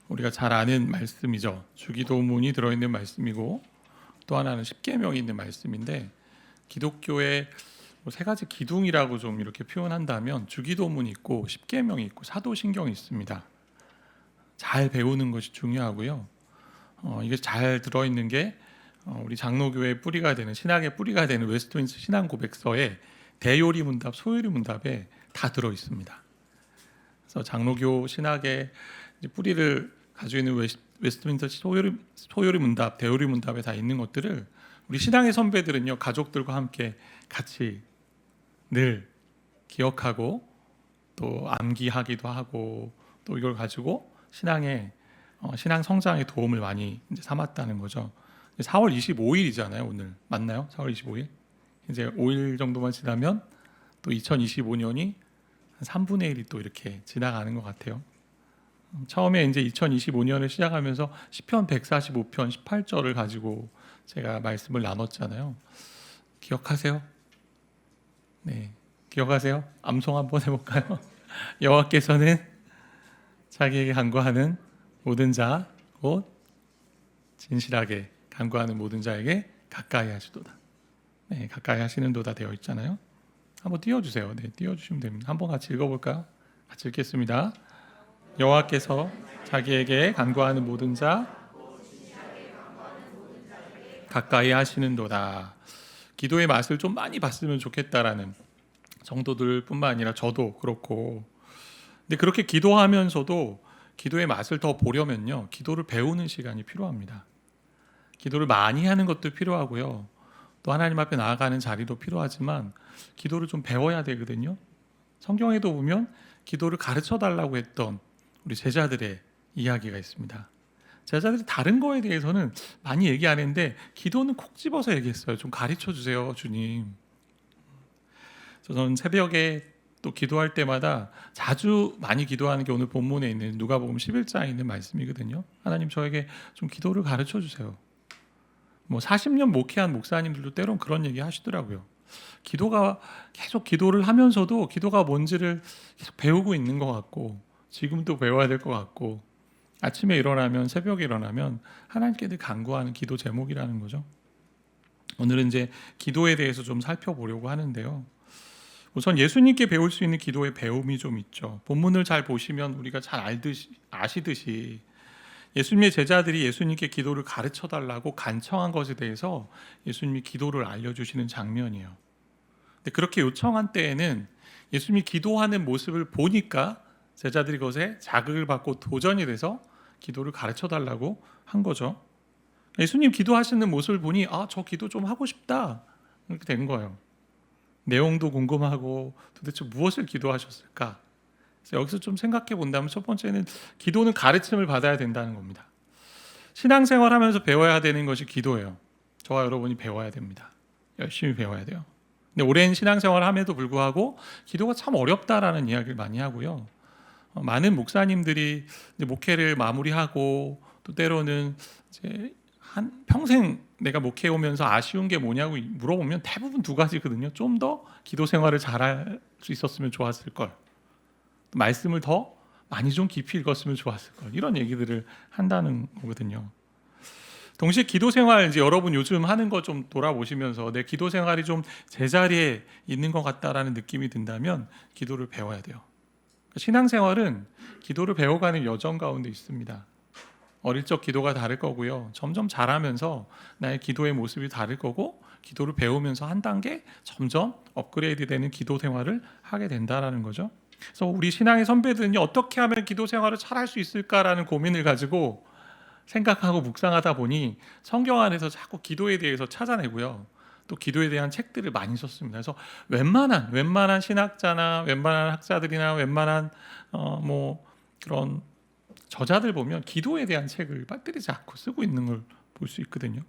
우리가 잘 아는 말씀이죠. 주기도문이 들어있는 말씀이고, 또 하나는 십계명이 있는 말씀인데, 기독교의 세 가지 기둥이라고 좀 이렇게 표현한다면 주기도문이 있고 십계명이 있고 사도신경이 있습니다. 잘 배우는 것이 중요하고요. 이게 잘 들어있는 게 우리 장로교의 뿌리가 되는, 신학의 뿌리가 되는 웨스트민스터 신앙고백서에 대요리 문답, 소요리 문답에 다 들어 있습니다. 그래서 장로교 신학의 뿌리를 가지고 있는 웨스트민스터 소요리 문답, 대요리 문답에 다 있는 것들을 우리 신앙의 선배들은요, 가족들과 함께 같이 늘 기억하고 또 암기하기도 하고, 또 이걸 가지고 신앙 성장에 도움을 많이 이제 삼았다는 거죠. 4월 25일이잖아요. 오늘 맞나요? 4월 25일. 이제 5일 정도만 지나면 또 2025년이 한 3분의 1이 또 이렇게 지나가는 것 같아요. 처음에 이제 2025년을 시작하면서 시편 145편 18절을 가지고 제가 말씀을 나눴잖아요. 기억하세요? 네, 기억하세요? 암송 한번 해볼까요? 여호와께서는 자기에게 간구하는 모든 자, 곧 진실하게 간구하는 모든 자에게 가까이 하시도다. 네, 가까이 하시는도다 되어 있잖아요. 한번 띄워주세요. 네, 띄워주시면 됩니다. 한번 같이 읽어볼까요? 같이 읽겠습니다. 여호와께서 자기에게 간구하는 모든 자 가까이 하시는도다. 기도의 맛을 좀 많이 봤으면 좋겠다라는 성도들뿐만 아니라 저도 그렇고, 근데 그렇게 기도하면서도 기도의 맛을 더 보려면요, 기도를 배우는 시간이 필요합니다. 기도를 많이 하는 것도 필요하고요, 또 하나님 앞에 나아가는 자리도 필요하지만 기도를 좀 배워야 되거든요. 성경에도 보면 기도를 가르쳐 달라고 했던 우리 제자들의 이야기가 있습니다. 제자들이 다른 거에 대해서는 많이 얘기 안 했는데 기도는 콕 집어서 얘기했어요. 좀 가르쳐 주세요, 주님. 저는 새벽에 또 기도할 때마다 자주 많이 기도하는 게 오늘 본문에 있는 누가복음 11장에 있는 말씀이거든요. 하나님, 저에게 좀 기도를 가르쳐 주세요. 40년 목회한 목사님들도 때론 그런 얘기 하시더라고요. 기도가 계속 기도를 하면서도 기도가 뭔지를 계속 배우고 있는 것 같고, 지금도 배워야 될 것 같고, 아침에 일어나면, 새벽에 일어나면 하나님께 늘 간구하는 기도 제목이라는 거죠. 오늘은 이제 기도에 대해서 좀 살펴보려고 하는데요. 우선 예수님께 배울 수 있는 기도의 배움이 좀 있죠. 본문을 잘 보시면 우리가 잘 아시듯이 예수님의 제자들이 예수님께 기도를 가르쳐 달라고 간청한 것에 대해서 예수님이 기도를 알려주시는 장면이에요. 근데 그렇게 요청한 때에는 예수님이 기도하는 모습을 보니까 제자들이 그것에 자극을 받고 도전이 돼서 기도를 가르쳐 달라고 한 거죠. 예수님 기도하시는 모습을 보니 저 기도 좀 하고 싶다, 이렇게 된 거예요. 내용도 궁금하고 도대체 무엇을 기도하셨을까? 그래서 여기서 좀 생각해 본다면 첫 번째는 기도는 가르침을 받아야 된다는 겁니다. 신앙생활하면서 배워야 되는 것이 기도예요. 저와 여러분이 배워야 됩니다. 열심히 배워야 돼요. 근데 오랜 신앙생활을 함에도 불구하고 기도가 참 어렵다라는 이야기를 많이 하고요. 많은 목사님들이 이제 목회를 마무리하고 또 때로는 이제 한 평생 내가 목회해 오면서 아쉬운 게 뭐냐고 물어보면 대부분 두 가지거든요. 좀 더 기도 생활을 잘할 수 있었으면 좋았을 걸, 말씀을 더 많이 좀 깊이 읽었으면 좋았을 걸, 이런 얘기들을 한다는 거거든요. 동시에 기도 생활, 이제 여러분 요즘 하는 거 좀 돌아보시면서 내 기도 생활이 좀 제자리에 있는 것 같다라는 느낌이 든다면 기도를 배워야 돼요. 신앙생활은 기도를 배워가는 여정 가운데 있습니다. 어릴 적 기도가 다를 거고요, 점점 자라면서 나의 기도의 모습이 다를 거고, 기도를 배우면서 한 단계 점점 업그레이드 되는 기도 생활을 하게 된다는 거죠. 그래서 우리 신앙의 선배들은 어떻게 하면 기도 생활을 잘 할 수 있을까라는 고민을 가지고 생각하고 묵상하다 보니 성경 안에서 자꾸 기도에 대해서 찾아내고요, 또 기도에 대한 책들을 많이 썼습니다. 그래서 웬만한 신학자나 웬만한 학자들이나 웬만한 그런 저자들 보면 기도에 대한 책을 빠뜨리지 않고 쓰고 있는 걸 볼 수 있거든요.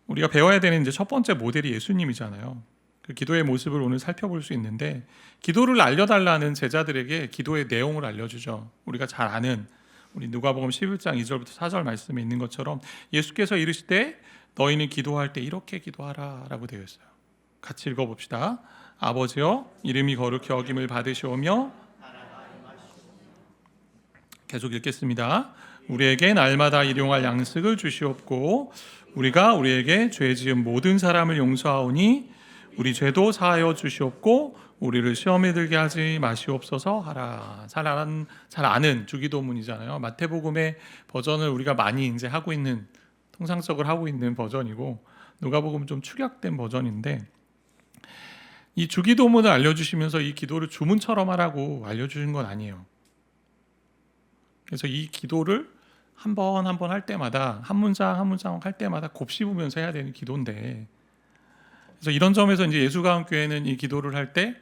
우리가 배워야 되는 이제 첫 번째 모델이 예수님이잖아요. 그 기도의 모습을 오늘 살펴볼 수 있는데, 기도를 알려달라는 제자들에게 기도의 내용을 알려주죠. 우리가 잘 아는 우리 누가복음 11장 2절부터 4절 말씀에 있는 것처럼 예수께서 이르시되 너희는 기도할 때 이렇게 기도하라 라고 되어 있어요. 같이 읽어봅시다. 아버지여, 이름이 거룩히 여김을 받으시오며 계속 읽겠습니다. 우리에게 날마다 일용할 양식을 주시옵고 우리가 우리에게 죄 지은 모든 사람을 용서하오니 우리 죄도 사하여 주시옵고 우리를 시험에 들게 하지 마시옵소서 하라. 잘 아는 주기도문이잖아요. 마태복음의 버전을 우리가 많이 이제 하고 있는, 통상적으로 하고 있는 버전이고, 누가복음 좀 축약된 버전인데, 이 주기도문을 알려주시면서 이 기도를 주문처럼 하라고 알려주신 건 아니에요. 그래서 이 기도를 한 번 한 번 할 때마다, 한 문장 한 문장 할 때마다 곱씹으면서 해야 되는 기도인데, 그래서 이런 점에서 이제 예수가암교회는 이 기도를 할 때,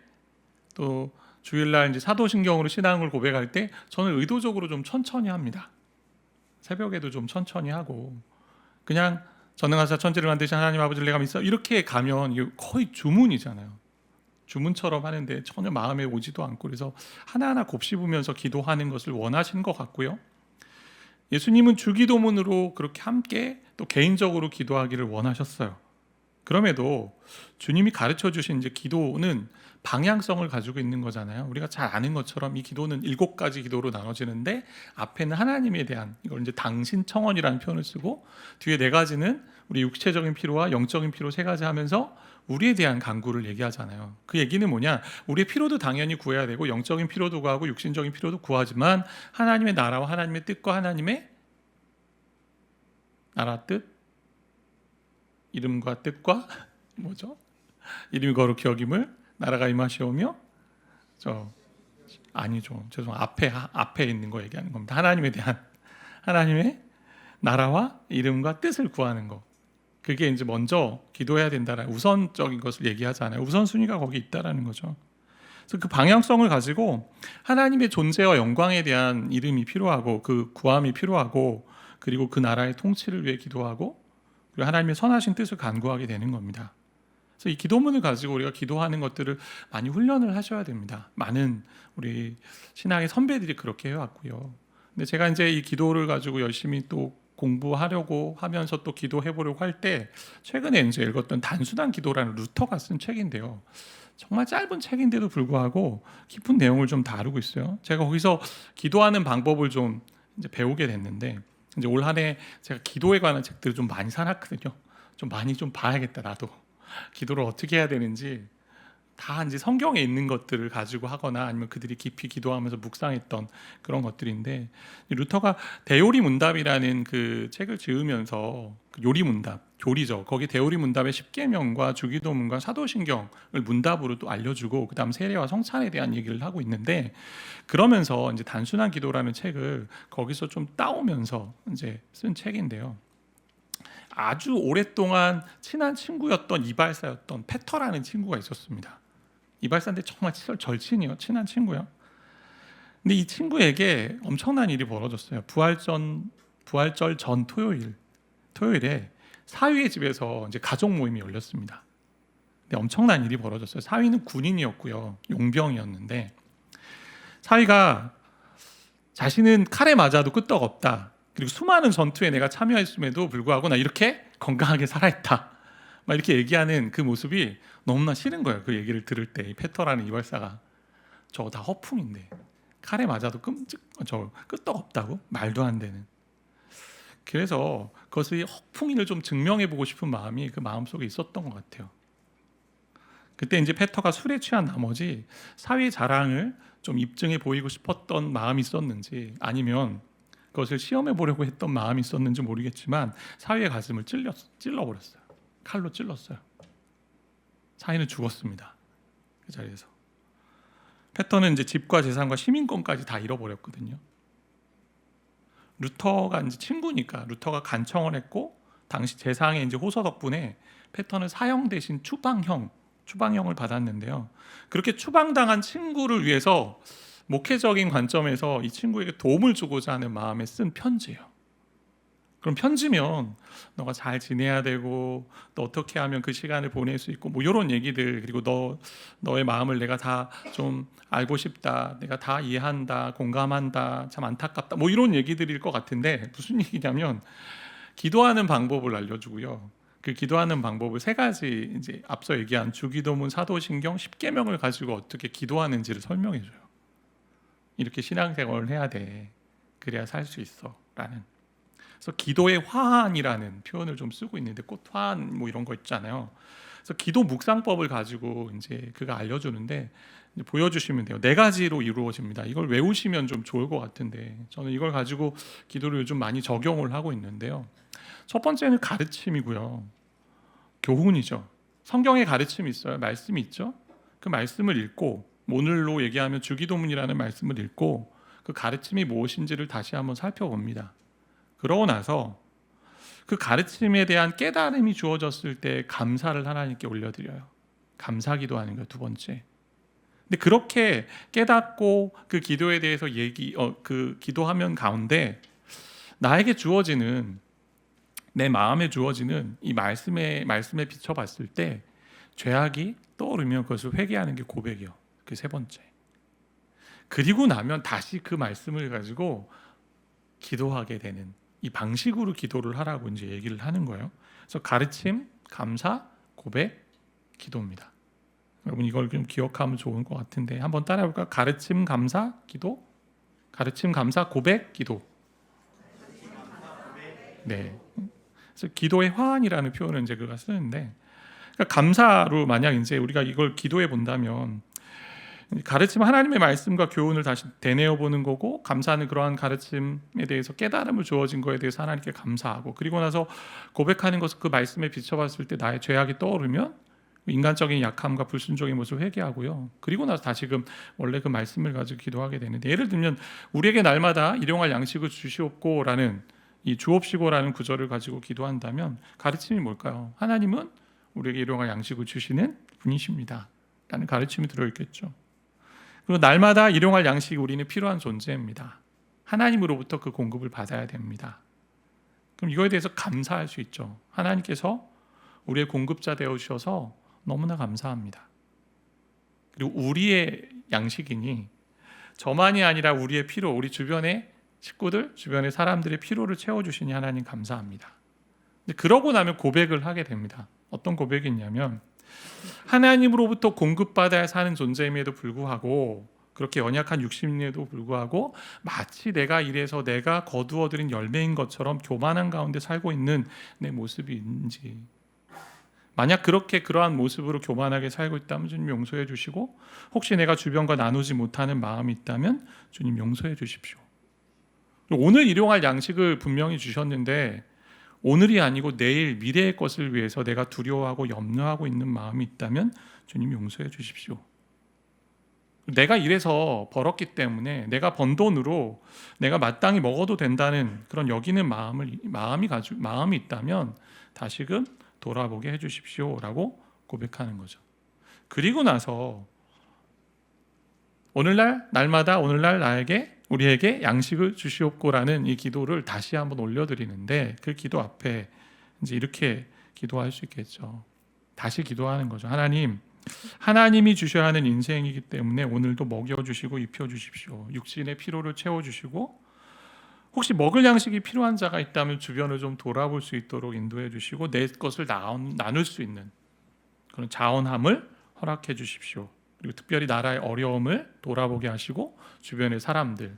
또 주일날 이제 사도신경으로 신앙을 고백할 때 저는 의도적으로 좀 천천히 합니다. 새벽에도 좀 천천히 하고, 그냥 전능하사 천지를 만드신 하나님 아버지를 내가 믿어 이렇게 가면 이거 거의 주문이잖아요. 주문처럼 하는데 전혀 마음에 오지도 않고, 그래서 하나하나 곱씹으면서 기도하는 것을 원하시는 것 같고요. 예수님은 주기도문으로 그렇게 함께 또 개인적으로 기도하기를 원하셨어요. 그럼에도 주님이 가르쳐 주신 이제 기도는 방향성을 가지고 있는 거잖아요. 우리가 잘 아는 것처럼 이 기도는 7가지 기도로 나눠지는데, 앞에는 하나님에 대한, 이걸 이제 당신 청원이라는 표현을 쓰고, 뒤에 4가지는 우리 육체적인 필요와 영적인 필요 3가지 하면서 우리에 대한 간구를 얘기하잖아요. 그 얘기는 뭐냐? 우리의 필요도 당연히 구해야 되고 영적인 필요도 구하고 육신적인 필요도 구하지만 하나님의 나라와 하나님의 뜻과 하나님의 나라 뜻, 이름과 뜻과 뭐죠? 이름이 거룩히 여김을, 나라가 임하시오며, 아니죠. 앞에 있는 거 얘기하는 겁니다. 하나님에 대한, 하나님의 나라와 이름과 뜻을 구하는 거. 그게 이제 먼저 기도해야 된다라는 우선적인 것을 얘기하잖아요. 우선순위가 거기 있다라는 거죠. 그래서 그 방향성을 가지고 하나님의 존재와 영광에 대한 이름이 필요하고, 그 구함이 필요하고, 그리고 그 나라의 통치를 위해 기도하고, 그리고 하나님의 선하신 뜻을 간구하게 되는 겁니다. 그래서 이 기도문을 가지고 우리가 기도하는 것들을 많이 훈련을 하셔야 됩니다. 많은 우리 신앙의 선배들이 그렇게 해왔고요. 근데 제가 이제 이 기도를 가지고 열심히 또 공부하려고 하면서 또 기도해보려고 할 때, 최근에 이제 읽었던 단순한 기도라는 루터가 쓴 책인데요. 정말 짧은 책인데도 불구하고 깊은 내용을 좀 다루고 있어요. 제가 거기서 기도하는 방법을 좀 이제 배우게 됐는데, 이제 올 한 해 제가 기도에 관한 책들을 좀 많이 사놨거든요. 좀 많이 좀 봐야겠다, 나도. 기도를 어떻게 해야 되는지 다 이제 성경에 있는 것들을 가지고 하거나 아니면 그들이 깊이 기도하면서 묵상했던 그런 것들인데, 루터가 대요리 문답이라는 그 책을 지으면서, 그 요리 문답, 교리죠. 거기 대요리 문답의 10계명과 주기도문과 사도신경을 문답으로 또 알려주고, 그다음 세례와 성찬에 대한 얘기를 하고 있는데, 그러면서 이제 단순한 기도라는 책을 거기서 좀 따오면서 이제 쓴 책인데요. 아주 오랫동안 친한 친구였던 이발사였던 페터라는 친구가 있었습니다. 이발사인데 정말 절친이요, 친한 친구요. 근데 이 친구에게 엄청난 일이 벌어졌어요. 부활절 전 토요일에 사위의 집에서 이제 가족 모임이 열렸습니다. 근데 엄청난 일이 벌어졌어요. 사위는 군인이었고요, 용병이었는데, 사위가 자신은 칼에 맞아도 끄떡없다, 그리고 수많은 전투에 내가 참여했음에도 불구하고 나 이렇게 건강하게 살아있다, 막 이렇게 얘기하는 그 모습이 너무나 싫은 거예요. 그 얘기를 들을 때 이 페터라는 이발사가, 저거 다 허풍인데 칼에 맞아도 끄떡없다고? 말도 안 되는. 그래서 그것의 허풍이를 좀 증명해보고 싶은 마음이 그 마음속에 있었던 것 같아요. 그때 이제 페터가 술에 취한 나머지 사위의 자랑을 좀 입증해 보이고 싶었던 마음이 있었는지, 아니면 그것을 시험해 보려고 했던 마음이 있었는지 모르겠지만 사위의 가슴을 찔러버렸어요. 칼로 찔렀어요. 사위는 죽었습니다. 그 자리에서. 페터는 이제 집과 재산과 시민권까지 다 잃어버렸거든요. 루터가 이제 친구니까 루터가 간청을 했고, 당시 재상의 이제 호소 덕분에 페터는 사형 대신 추방형을 받았는데요. 그렇게 추방당한 친구를 위해서 목회적인 관점에서 이 친구에게 도움을 주고자 하는 마음에 쓴 편지예요. 그럼 편지면 너가 잘 지내야 되고, 너 어떻게 하면 그 시간을 보낼 수 있고, 뭐 이런 얘기들, 그리고 너의 마음을 내가 다 좀 알고 싶다, 내가 다 이해한다, 공감한다, 참 안타깝다, 뭐 이런 얘기들일 것 같은데, 무슨 얘기냐면 기도하는 방법을 알려주고요. 그 기도하는 방법을 3가지, 이제 앞서 얘기한 주기도문, 사도신경, 10계명을 가지고 어떻게 기도하는지를 설명해줘요. 이렇게 신앙생활을 해야 돼. 그래야 살 수 있어라는. 그래서 기도의 화환이라는 표현을 좀 쓰고 있는데, 꽃 화환 뭐 이런 거 있잖아요. 그래서 기도 묵상법을 가지고 이제 그가 알려주는데, 이제 보여주시면 돼요. 4가지로 이루어집니다. 이걸 외우시면 좀 좋을 것 같은데, 저는 이걸 가지고 기도를 요즘 많이 적용을 하고 있는데요. 첫 번째는 가르침이고요. 교훈이죠. 성경에 가르침이 있어요. 말씀이 있죠. 그 말씀을 읽고, 오늘로 얘기하면 주기도문이라는 말씀을 읽고 그 가르침이 무엇인지를 다시 한번 살펴봅니다. 그러고 나서 그 가르침에 대한 깨달음이 주어졌을 때 감사를 하나님께 올려드려요. 감사기도하는 거예요. 두 번째. 근데 그렇게 깨닫고 그 기도에 대해서 그 기도하면 가운데 나에게 주어지는, 내 마음에 주어지는 이 말씀에 비춰봤을 때 죄악이 떠오르면 그것을 회개하는 게 고백이요. 그 세 번째. 그리고 나면 다시 그 말씀을 가지고 기도하게 되는 이 방식으로 기도를 하라고 이제 얘기를 하는 거예요. 그래서 가르침, 감사, 고백, 기도입니다. 여러분 이걸 좀 기억하면 좋을 것 같은데 한번 따라해볼까요? 가르침, 감사, 기도. 가르침, 감사, 고백, 기도. 네. 그래서 기도의 화환이라는 표현을 이제 그가 쓰는데, 그러니까 감사로 만약 이제 우리가 이걸 기도해 본다면, 가르침, 하나님의 말씀과 교훈을 다시 되뇌어 보는 거고, 감사는 그러한 가르침에 대해서 깨달음을 주어진 거에 대해서 하나님께 감사하고, 그리고 나서 고백하는 것을 그 말씀에 비춰봤을 때 나의 죄악이 떠오르면 인간적인 약함과 불순종의 모습을 회개하고요. 그리고 나서 다시금 원래 그 말씀을 가지고 기도하게 되는데, 예를 들면 우리에게 날마다 일용할 양식을 주시옵고라는 이 주옵시고라는 구절을 가지고 기도한다면 가르침이 뭘까요? 하나님은 우리에게 일용할 양식을 주시는 분이십니다 라는 가르침이 들어있겠죠. 그리고 날마다 일용할 양식이 우리는 필요한 존재입니다. 하나님으로부터 그 공급을 받아야 됩니다. 그럼 이거에 대해서 감사할 수 있죠. 하나님께서 우리의 공급자 되어주셔서 너무나 감사합니다. 그리고 우리의 양식이니 저만이 아니라 우리의 필요, 우리 주변의 식구들, 주변의 사람들의 필요를 채워주시니 하나님 감사합니다. 근데 그러고 나면 고백을 하게 됩니다. 어떤 고백이 있냐면, 하나님으로부터 공급받아야 사는 존재임에도 불구하고, 그렇게 연약한 육신임에도 불구하고 마치 내가 이래서 내가 거두어들인 열매인 것처럼 교만한 가운데 살고 있는 내 모습이 있는지, 만약 그렇게 그러한 모습으로 교만하게 살고 있다면 주님 용서해 주시고, 혹시 내가 주변과 나누지 못하는 마음이 있다면 주님 용서해 주십시오. 오늘 일용할 양식을 분명히 주셨는데 오늘이 아니고 내일 미래의 것을 위해서 내가 두려워하고 염려하고 있는 마음이 있다면 주님 용서해 주십시오. 내가 이래서 벌었기 때문에 내가 번 돈으로 내가 마땅히 먹어도 된다는 그런 여기는 마음이 있다면 다시금 돌아보게 해주십시오라고 고백하는 거죠. 그리고 나서 오늘날 날마다 오늘날 우리에게 양식을 주시옵고라는 이 기도를 다시 한번 올려드리는데, 그 기도 앞에 이제 이렇게 기도할 수 있겠죠. 다시 기도하는 거죠. 하나님이 주셔야 하는 인생이기 때문에 오늘도 먹여주시고 입혀주십시오. 육신의 피로를 채워주시고, 혹시 먹을 양식이 필요한 자가 있다면 주변을 좀 돌아볼 수 있도록 인도해 주시고, 내 것을 나눌 수 있는 그런 자원함을 허락해 주십시오. 그리고 특별히 나라의 어려움을 돌아보게 하시고, 주변의 사람들,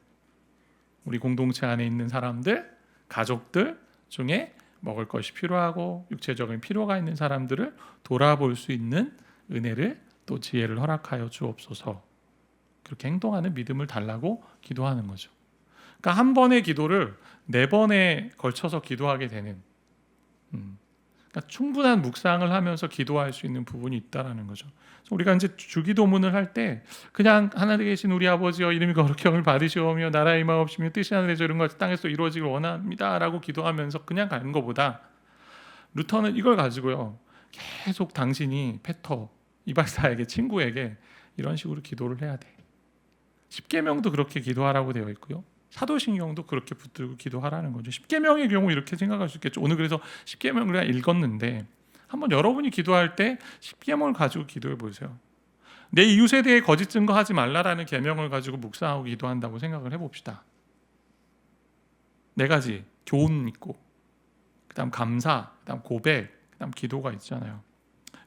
우리 공동체 안에 있는 사람들, 가족들 중에 먹을 것이 필요하고 육체적인 필요가 있는 사람들을 돌아볼 수 있는 은혜를, 또 지혜를 허락하여 주옵소서. 그렇게 행동하는 믿음을 달라고 기도하는 거죠. 그러니까 한 번의 기도를 4번에 걸쳐서 기도하게 되는, 그러니까 충분한 묵상을 하면서 기도할 수 있는 부분이 있다라는 거죠. 그래서 우리가 이제 주기도문을 할 때 그냥 하늘에 계신 우리 아버지여 이름이 거룩히 여김을 받으시오며 나라의 임하옵시며 뜻이 하늘에서 이룬 것 땅에서 이루어지길 원합니다라고 기도하면서 그냥 가는 것보다, 루터는 이걸 가지고요 계속 당신이 페터 이발사에게, 친구에게 이런 식으로 기도를 해야 돼. 십계명도 그렇게 기도하라고 되어 있고요, 사도신경도 그렇게 붙들고 기도하라는 거죠. 십계명의 경우 이렇게 생각할 수 있겠죠. 오늘 그래서 십계명을 그냥 읽었는데 한번 여러분이 기도할 때 십계명을 가지고 기도해 보세요. 내 이웃에 대해 거짓 증거하지 말라라는 계명을 가지고 묵상하고 기도한다고 생각을 해봅시다. 4가지 교훈 있고, 그다음 감사, 그다음 고백, 그다음 기도가 있잖아요.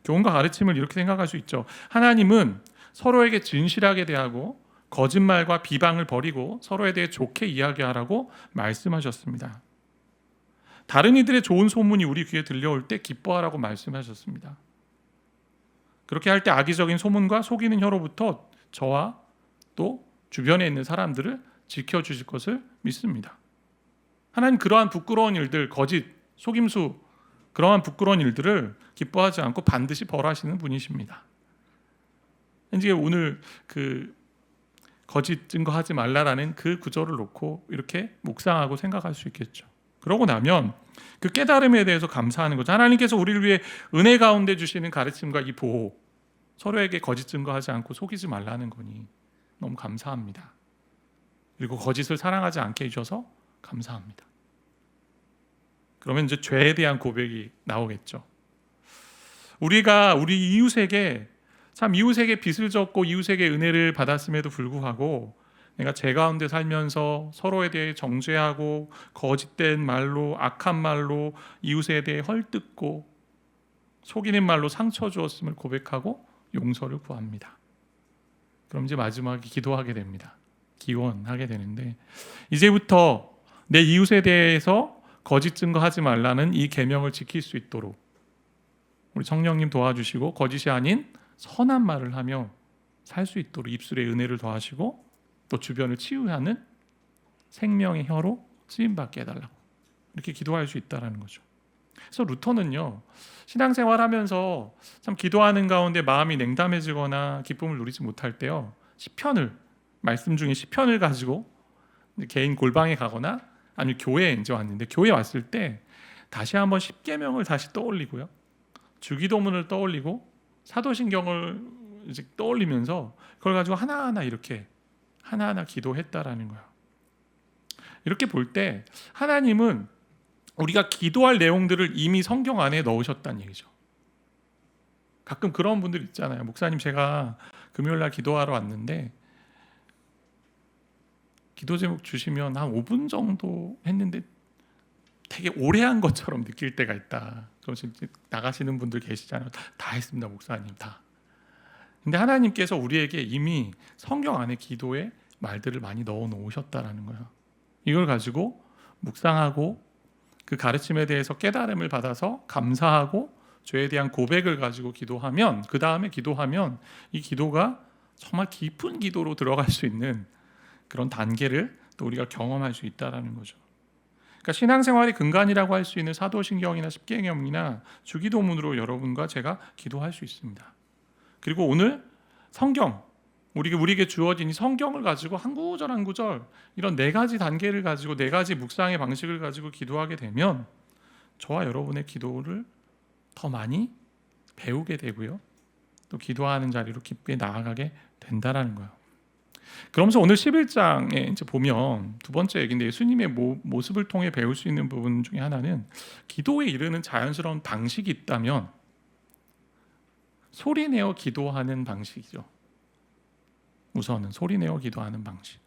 교훈과 가르침을 이렇게 생각할 수 있죠. 하나님은 서로에게 진실하게 대하고 거짓말과 비방을 버리고 서로에 대해 좋게 이야기하라고 말씀하셨습니다. 다른 이들의 좋은 소문이 우리 귀에 들려올 때 기뻐하라고 말씀하셨습니다. 그렇게 할 때 악의적인 소문과 속이는 혀로부터 저와 또 주변에 있는 사람들을 지켜주실 것을 믿습니다. 하나님 그러한 부끄러운 일들, 거짓, 속임수, 그러한 부끄러운 일들을 기뻐하지 않고 반드시 벌하시는 분이십니다. 이제 오늘 그 거짓 증거하지 말라라는 그 구절을 놓고 이렇게 묵상하고 생각할 수 있겠죠. 그러고 나면 그 깨달음에 대해서 감사하는 거죠. 하나님께서 우리를 위해 은혜 가운데 주시는 가르침과 이 보호, 서로에게 거짓 증거하지 않고 속이지 말라는 거니 너무 감사합니다. 그리고 거짓을 사랑하지 않게 해주셔서 감사합니다. 그러면 이제 죄에 대한 고백이 나오겠죠. 우리가 우리 이웃에게 참 이웃에게 빚을 졌고 이웃에게 은혜를 받았음에도 불구하고 내가 죄 가운데 살면서 서로에 대해 정죄하고 거짓된 말로 악한 말로 이웃에 대해 헐뜯고 속이는 말로 상처 주었음을 고백하고 용서를 구합니다. 그럼 이제 마지막에 기도하게 됩니다. 기원하게 되는데 이제부터 내 이웃에 대해서 거짓 증거하지 말라는 이 계명을 지킬 수 있도록 우리 성령님 도와주시고 거짓이 아닌 선한 말을 하며 살 수 있도록 입술에 은혜를 더하시고 또 주변을 치유하는 생명의 혀로 쓰임받게 해달라고 이렇게 기도할 수 있다는 거죠. 그래서 루터는요 신앙생활하면서 참 기도하는 가운데 마음이 냉담해지거나 기쁨을 누리지 못할 때요 시편을 말씀 중에 시편을 가지고 개인 골방에 가거나 아니면 교회에 이제 왔는데 교회에 왔을 때 다시 한번 십계명을 다시 떠올리고요 주기도문을 떠올리고 사도신경을 이제 떠올리면서 그걸 가지고 하나하나 이렇게 하나하나 기도했다라는 거예요. 이렇게 볼 때 하나님은 우리가 기도할 내용들을 이미 성경 안에 넣으셨다는 얘기죠. 가끔 그런 분들 있잖아요. 목사님 제가 금요일날 기도하러 왔는데 기도 제목 주시면 한 5분 정도 했는데 되게 오래 한 것처럼 느낄 때가 있다. 그러면서 나가시는 분들 계시잖아요. 다 했습니다, 목사님 다. 근데 하나님께서 우리에게 이미 성경 안에 기도에 말들을 많이 넣어 놓으셨다라는 거예요. 이걸 가지고 묵상하고 그 가르침에 대해서 깨달음을 받아서 감사하고 죄에 대한 고백을 가지고 기도하면 그 다음에 기도하면 이 기도가 정말 깊은 기도로 들어갈 수 있는 그런 단계를 또 우리가 경험할 수 있다라는 거죠. 그러니까 신앙생활의 근간이라고 할 수 있는 사도신경이나 십계명이나 주기도문으로 여러분과 제가 기도할 수 있습니다. 그리고 오늘 성경 우리에게 주어진 이 성경을 가지고 한 구절 한 구절 이런 네 가지 단계를 가지고 네 가지 묵상의 방식을 가지고 기도하게 되면 저와 여러분의 기도를 더 많이 배우게 되고요. 또 기도하는 자리로 깊게 나아가게 된다라는 거예요. 그러면서 오늘 11장에 이제 보면 두 번째 얘기인데 예수님의 모습을 통해 배울 수 있는 부분 중에 하나는 기도에 이르는 자연스러운 방식이 있다면 소리내어 기도하는 방식이죠. 우선은 소리내어 기도하는 방식.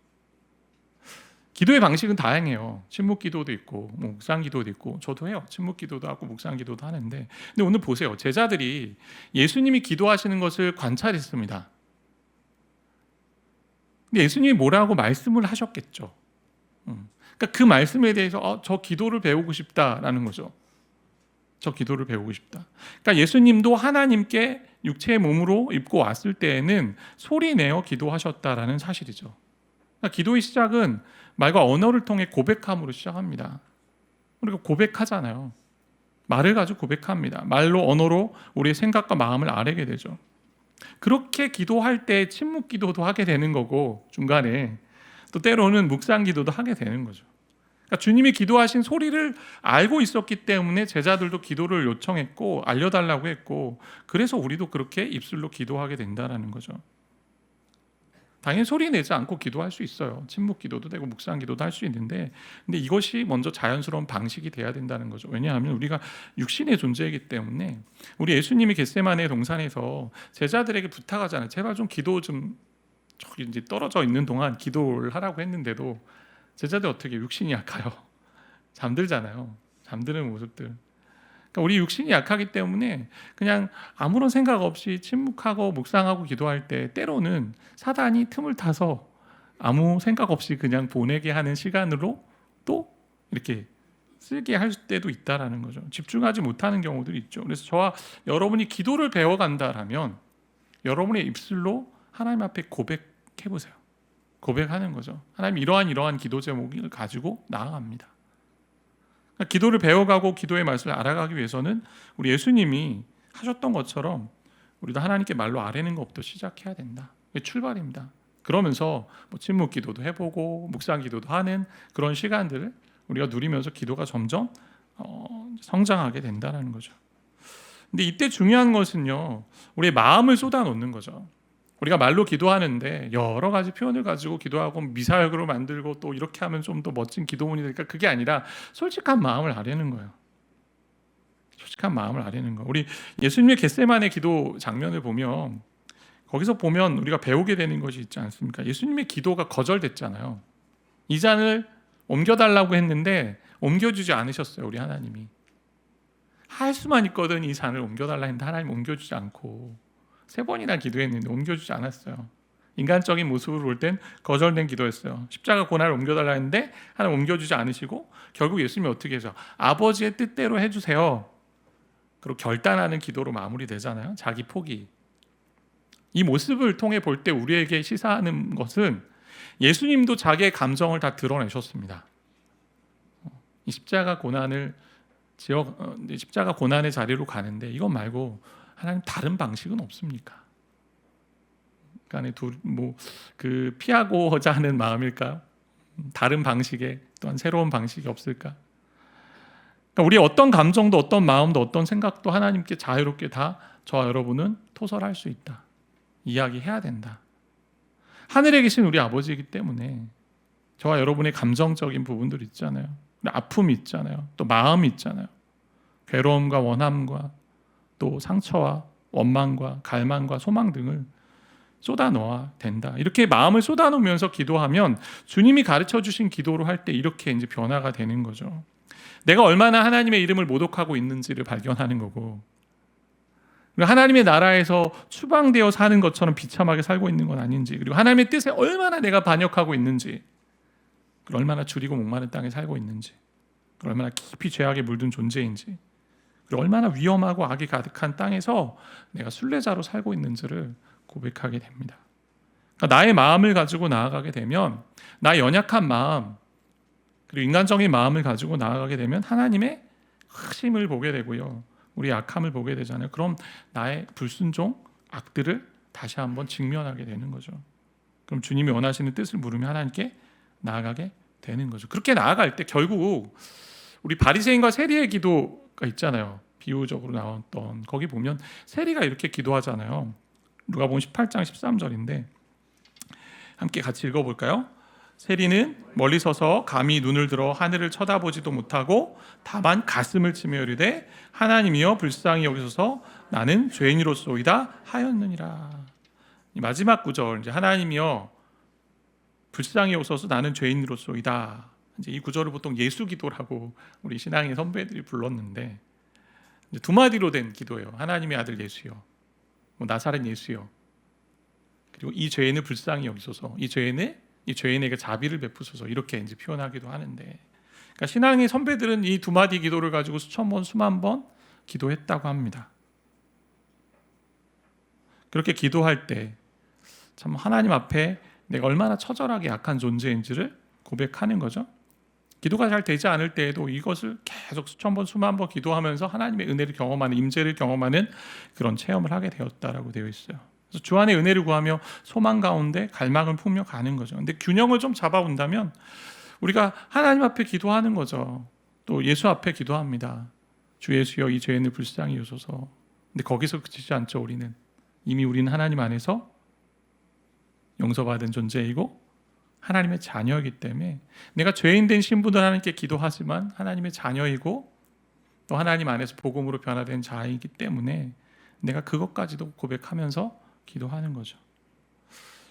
기도의 방식은 다양해요. 침묵 기도도 있고 묵상 기도도 있고 저도 해요. 침묵 기도도 하고 묵상 기도도 하는데 근데 오늘 보세요. 제자들이 예수님이 기도하시는 것을 관찰했습니다. 근데 예수님이 뭐라고 말씀을 하셨겠죠. 그러니까 그 말씀에 대해서 저 기도를 배우고 싶다라는 거죠. 저 기도를 배우고 싶다. 그러니까 예수님도 하나님께 육체의 몸으로 입고 왔을 때에는 소리 내어 기도하셨다라는 사실이죠. 그러니까 기도의 시작은 말과 언어를 통해 고백함으로 시작합니다. 우리가 고백하잖아요. 말을 가지고 고백합니다. 말로 언어로 우리의 생각과 마음을 아뢰게 되죠. 그렇게 기도할 때 침묵 기도도 하게 되는 거고 중간에 또 때로는 묵상 기도도 하게 되는 거죠. 그러니까 주님이 기도하신 소리를 알고 있었기 때문에 제자들도 기도를 요청했고 알려달라고 했고 그래서 우리도 그렇게 입술로 기도하게 된다는 거죠. 당연히 소리 내지 않고 기도할 수 있어요. 침묵 기도도 되고 묵상 기도도 할 수 있는데 근데 이것이 먼저 자연스러운 방식이 돼야 된다는 거죠. 왜냐하면 우리가 육신의 존재이기 때문에 우리 예수님이 겟세마네 동산에서 제자들에게 부탁하잖아요. 제발 좀 기도 좀 저기 이제 떨어져 있는 동안 기도를 하라고 했는데도 제자들 어떻게 육신이 약해요. 잠들잖아요. 잠드는 모습들. 그러니까 우리 육신이 약하기 때문에 그냥 아무런 생각 없이 침묵하고 묵상하고 기도할 때 때로는 사단이 틈을 타서 아무 생각 없이 그냥 보내게 하는 시간으로 또 이렇게 쓰게 할 때도 있다라는 거죠. 집중하지 못하는 경우들이 있죠. 그래서 저와 여러분이 기도를 배워간다라면 여러분의 입술로 하나님 앞에 고백해 보세요. 고백하는 거죠. 하나님, 이러한 기도 제목을 가지고 나아갑니다. 그러니까 기도를 배워가고 기도의 말씀을 알아가기 위해서는 우리 예수님이 하셨던 것처럼 우리도 하나님께 말로 아뢰는 것부터 시작해야 된다. 그게 출발입니다. 그러면서 뭐 침묵 기도도 해보고 묵상 기도도 하는 그런 시간들을 우리가 누리면서 기도가 점점 성장하게 된다는 거죠. 근데 이때 중요한 것은요, 우리의 마음을 쏟아놓는 거죠. 우리가 말로 기도하는데 여러 가지 표현을 가지고 기도하고 미사역으로 만들고 또 이렇게 하면 좀 더 멋진 기도문이 되니까 그게 아니라 솔직한 마음을 아뢰는 거예요. 솔직한 마음을 아뢰는 거. 우리 예수님의 겟세마네 기도 장면을 보면 거기서 보면 우리가 배우게 되는 것이 있지 않습니까? 예수님의 기도가 거절됐잖아요. 이 잔을 옮겨달라고 했는데 옮겨주지 않으셨어요. 우리 하나님이. 할 수만 있거든 이 잔을 옮겨달라 했는데 하나님 옮겨주지 않고 3번이나 기도했는데 옮겨주지 않았어요. 인간적인 모습으로 볼 땐 거절된 기도였어요. 십자가 고난을 옮겨달라 했는데 하나님 옮겨주지 않으시고 결국 예수님이 어떻게 해서 아버지의 뜻대로 해주세요. 그리고 결단하는 기도로 마무리되잖아요. 자기 포기. 이 모습을 통해 볼 때 우리에게 시사하는 것은 예수님도 자기의 감정을 다 드러내셨습니다. 이 십자가 고난의 자리로 가는데 이것 말고 하나님 다른 방식은 없습니까? 그러니까 그 피하고자 하는 마음일까? 다른 방식의 또한 새로운 방식이 없을까? 그러니까 우리 어떤 감정도 어떤 마음도 어떤 생각도 하나님께 자유롭게 다 저와 여러분은 토설할 수 있다. 이야기해야 된다. 하늘에 계신 우리 아버지이기 때문에 저와 여러분의 감정적인 부분들 있잖아요. 아픔이 있잖아요. 또 마음이 있잖아요. 괴로움과 원함과 또 상처와 원망과 갈망과 소망 등을 쏟아넣어야 된다. 이렇게 마음을 쏟아놓으면서 기도하면 주님이 가르쳐 주신 기도로 할 때 이렇게 이제 변화가 되는 거죠. 내가 얼마나 하나님의 이름을 모독하고 있는지를 발견하는 거고, 하나님의 나라에서 추방되어 사는 것처럼 비참하게 살고 있는 건 아닌지, 그리고 하나님의 뜻에 얼마나 내가 반역하고 있는지, 그리고 얼마나 줄이고 목마른 땅에 살고 있는지, 그리고 얼마나 깊이 죄악에 물든 존재인지, 그리고 얼마나 위험하고 악이 가득한 땅에서 내가 순례자로 살고 있는지를 고백하게 됩니다. 그러니까 나의 마음을 가지고 나아가게 되면 나의 연약한 마음 그리고 인간적인 마음을 가지고 나아가게 되면 하나님의 크심을 보게 되고요. 우리의 악함을 보게 되잖아요. 그럼 나의 불순종, 악들을 다시 한번 직면하게 되는 거죠. 그럼 주님이 원하시는 뜻을 물으며 하나님께 나아가게 되는 거죠. 그렇게 나아갈 때 결국 우리 바리새인과 세리의 기도가 있잖아요. 비유적으로 나왔던 거기 보면 세리가 이렇게 기도하잖아요. 누가복음 18장 13절인데 함께 같이 읽어볼까요? 세리는 멀리 서서 감히 눈을 들어 하늘을 쳐다보지도 못하고 다만 가슴을 치며 이르되 하나님이여 불쌍히 여기소서 나는 죄인이로소이다 하였느니라. 이 마지막 구절 이제 하나님이여 불쌍히 여기소서 나는 죄인이로소이다. 이제 이 구절을 보통 예수 기도라고 우리 신앙의 선배들이 불렀는데 이제 두 마디로 된 기도예요. 하나님의 아들 예수여, 나사렛 예수여. 그리고 이 죄인을 불쌍히 여기소서. 이 죄인에게 자비를 베푸소서. 이렇게 이제 표현하기도 하는데, 그러니까 신앙의 선배들은 이 두 마디 기도를 가지고 수천 번, 수만 번 기도했다고 합니다. 그렇게 기도할 때 참 하나님 앞에 내가 얼마나 처절하게 약한 존재인지를 고백하는 거죠. 기도가 잘 되지 않을 때에도 이것을 계속 수천 번, 수만 번 기도하면서 하나님의 은혜를 경험하는, 임재를 경험하는 그런 체험을 하게 되었다라고 되어 있어요. 그래서 주 안에 은혜를 구하며 소망 가운데 갈망을 품며 가는 거죠. 근데 균형을 좀 잡아본다면 우리가 하나님 앞에 기도하는 거죠. 또 예수 앞에 기도합니다. 주 예수여 이 죄인을 불쌍히 여소서. 근데 거기서 그치지 않죠. 이미 우리는 하나님 안에서 용서받은 존재이고 하나님의 자녀이기 때문에 내가 죄인된 신분으로 하나님께 기도하지만 하나님의 자녀이고 또 하나님 안에서 복음으로 변화된 자이기 때문에 내가 그것까지도 고백하면서 기도하는 거죠.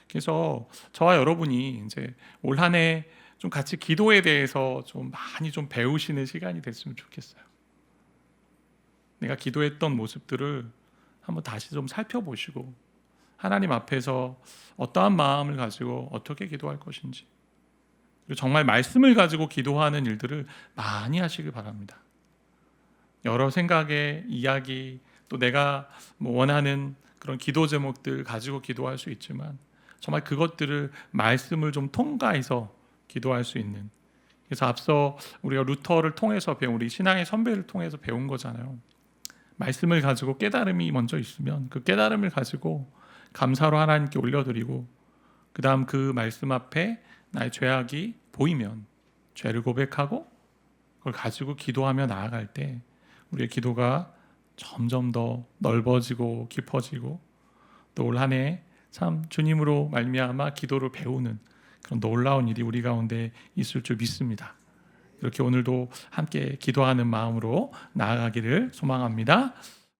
그래서 저와 여러분이 이제 올 한 해 좀 같이 기도에 대해서 좀 많이 좀 배우시는 시간이 됐으면 좋겠어요. 내가 기도했던 모습들을 한번 다시 좀 살펴보시고 하나님 앞에서 어떠한 마음을 가지고 어떻게 기도할 것인지, 그리고 정말 말씀을 가지고 기도하는 일들을 많이 하시길 바랍니다. 여러 생각의 이야기, 또 내가 원하는 그런 기도 제목들 가지고 기도할 수 있지만 정말 그것들을 말씀을 좀 통과해서 기도할 수 있는, 그래서 앞서 우리가 루터를 통해서 배운, 우리 신앙의 선배를 통해서 배운 거잖아요. 말씀을 가지고 깨달음이 먼저 있으면 그 깨달음을 가지고 감사로 하나님께 올려드리고, 그 다음 그 말씀 앞에 나의 죄악이 보이면 죄를 고백하고 그걸 가지고 기도하며 나아갈 때 우리의 기도가 점점 더 넓어지고 깊어지고, 또 올 한 해 참 주님으로 말미암아 기도를 배우는 그런 놀라운 일이 우리 가운데 있을 줄 믿습니다. 이렇게 오늘도 함께 기도하는 마음으로 나아가기를 소망합니다.